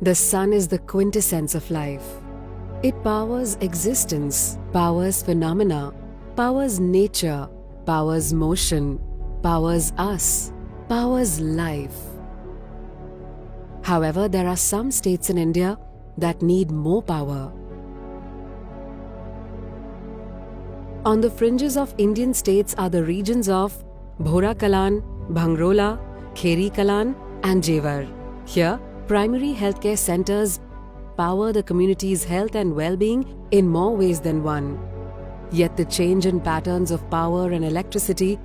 The sun is the quintessence of life. It powers existence, powers phenomena, powers nature, powers motion, powers us, powers life. However, there are some states in India that need more power. On the fringes of Indian states are the regions of Bhora Kalan, Bhangrola, Kheri Kalan and Jewar. Here, primary healthcare centers power the community's health and well-being in more ways than one. Yet the change in patterns of power and electricity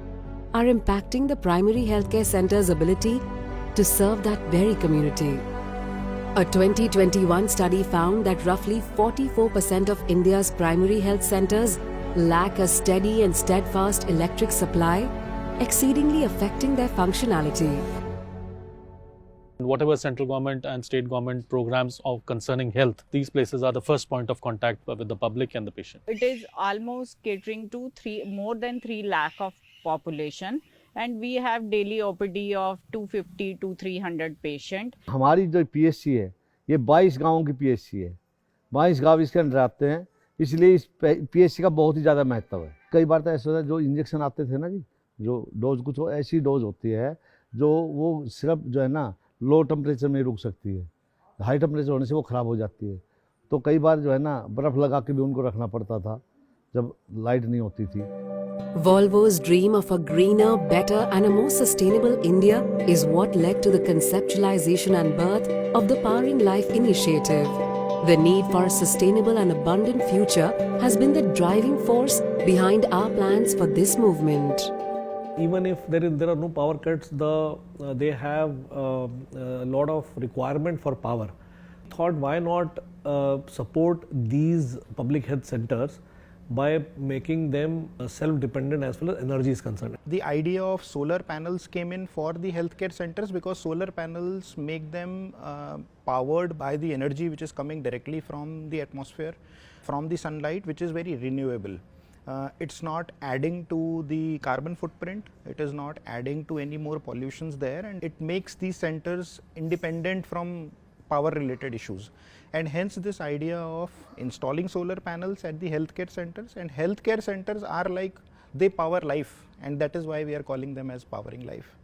are impacting the primary healthcare center's ability to serve that very community. A 2021 study found that roughly 44% of India's primary health centers lack a steady and steadfast electric supply, exceedingly affecting their functionality. Whatever central government and state government programs of concerning health, these places are the first point of contact with the public and the patient. It is almost catering to more than 3 lakh of population, and we have daily OPD of 250 to 300 patient. हमारी जो PHC है ये 22 गांवों की PHC है, 22 गांव इसके अंदर आते हैं, इसलिए इस पीएचसी का बहुत ही ज़्यादा महत्व है। कई बार तो ऐसा होता है जो इंजेक्शन आते थे ना जी, जो डोज कुछ ऐसी डोज होती है जो वो सिर्फ जो है ना लो टेम्परेचर में रुक सकती है, हाई टेम्परेचर होने से वो ख़राब हो जाती है। तो कई बार जो है ना बर्फ़ लगा के भी उनको रखना पड़ता था जब लाइट नहीं होती थी। Volvo's dream of a greener, better and a more sustainable India is what led to the conceptualization and birth of the Powering Life initiative. The need for a sustainable and abundant future has been the driving force behind our plans for this movement. Even if there are no power cuts, they have a lot of requirement for power. Thought why not support these public health centers by making them self-dependent as far as energy is concerned. The idea of solar panels came in for the healthcare centers because solar panels make them powered by the energy which is coming directly from the atmosphere, from the sunlight, which is very renewable. It's not adding to the carbon footprint, it is not adding to any more pollutions there, and it makes these centers independent from power related issues. And hence this idea of installing solar panels at the healthcare centers, and healthcare centers are like they power life, and that is why we are calling them as Powering Life.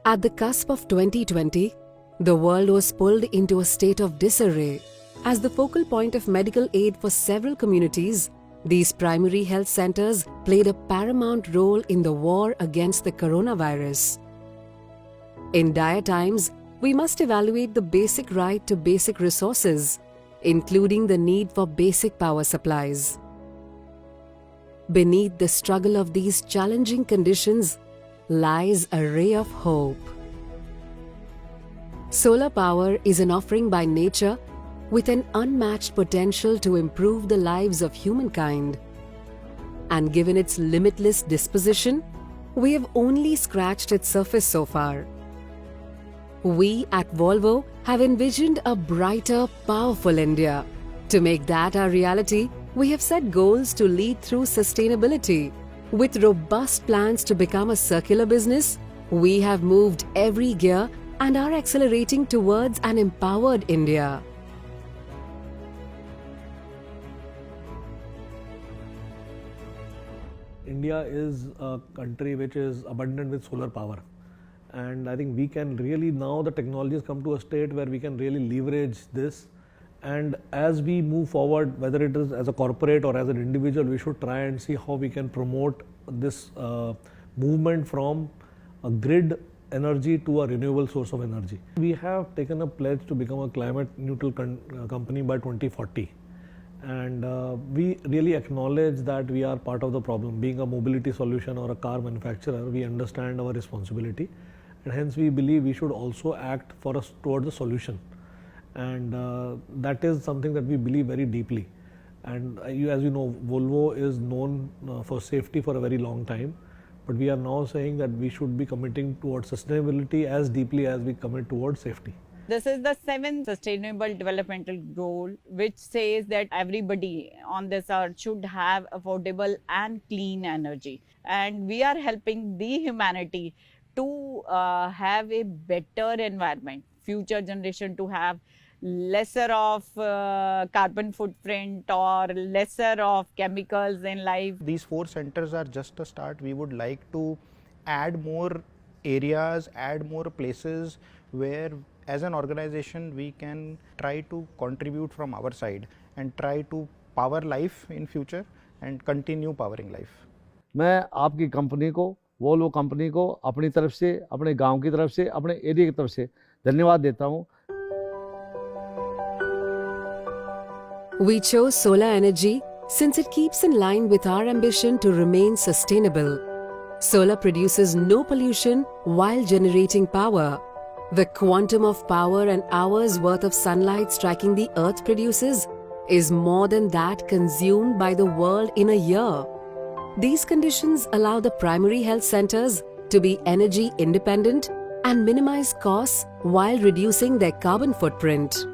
At the cusp of 2020, the world was pulled into a state of disarray. As the focal point of medical aid for several communities, these primary health centers played a paramount role in the war against the coronavirus. In dire times, we must evaluate the basic right to basic resources, including the need for basic power supplies. Beneath the struggle of these challenging conditions lies a ray of hope. Solar power is an offering by nature with an unmatched potential to improve the lives of humankind. And given its limitless disposition, we have only scratched its surface so far. We at Volvo have envisioned a brighter, powerful India. To make that our reality, we have set goals to lead through sustainability. With robust plans to become a circular business, we have moved every gear and are accelerating towards an empowered India. India is a country which is abundant with solar power, and I think we can really, now the technology has come to a state where we can really leverage this, and as we move forward, whether it is as a corporate or as an individual, we should try and see how we can promote this movement from a grid energy to a renewable source of energy. We have taken a pledge to become a climate neutral company by 2040. And we really acknowledge that we are part of the problem. Being a mobility solution or a car manufacturer, we understand our responsibility, and hence we believe we should also act towards the solution. And that is something that we believe very deeply. And as you know, Volvo is known for safety for a very long time, but we are now saying that we should be committing towards sustainability as deeply as we commit towards safety. This is the 7th Sustainable Developmental Goal, which says that everybody on this earth should have affordable and clean energy. And we are helping the humanity to have a better environment, future generation to have lesser of carbon footprint or lesser of chemicals in life. These 4 centers are just a start. We would like to add more areas, add more places where as an organization we can try to contribute from our side and try to power life in future and continue powering life. मैं आपकी company को, Volvo company को अपनी तरफ से, अपने गांव की तरफ से, अपने एरिया की तरफ से धन्यवाद देता हूं। We chose solar energy since it keeps in line with our ambition to remain sustainable. Solar produces no pollution while generating power. The quantum of power an hour's worth of sunlight striking the earth produces is more than that consumed by the world in a year. These conditions allow the primary health centers to be energy independent and minimize costs while reducing their carbon footprint.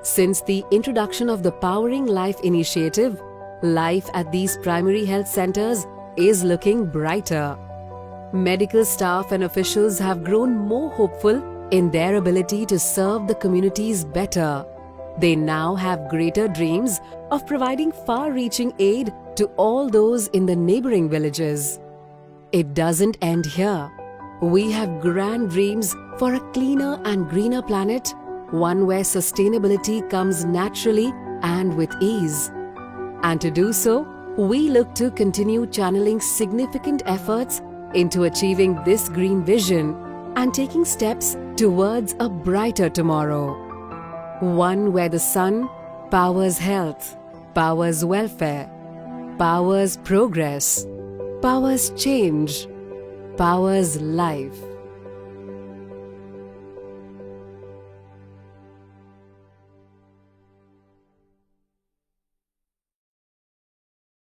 Since the introduction of the Powering Life initiative, life at these primary health centers is looking brighter. Medical staff and officials have grown more hopeful in their ability to serve the communities better. They now have greater dreams of providing far-reaching aid to all those in the neighboring villages. It doesn't end here. We have grand dreams for a cleaner and greener planet, one where sustainability comes naturally and with ease. And to do so, we look to continue channeling significant efforts into achieving this green vision and taking steps towards a brighter tomorrow. One where the sun powers health, powers welfare, powers progress, powers change, powers life.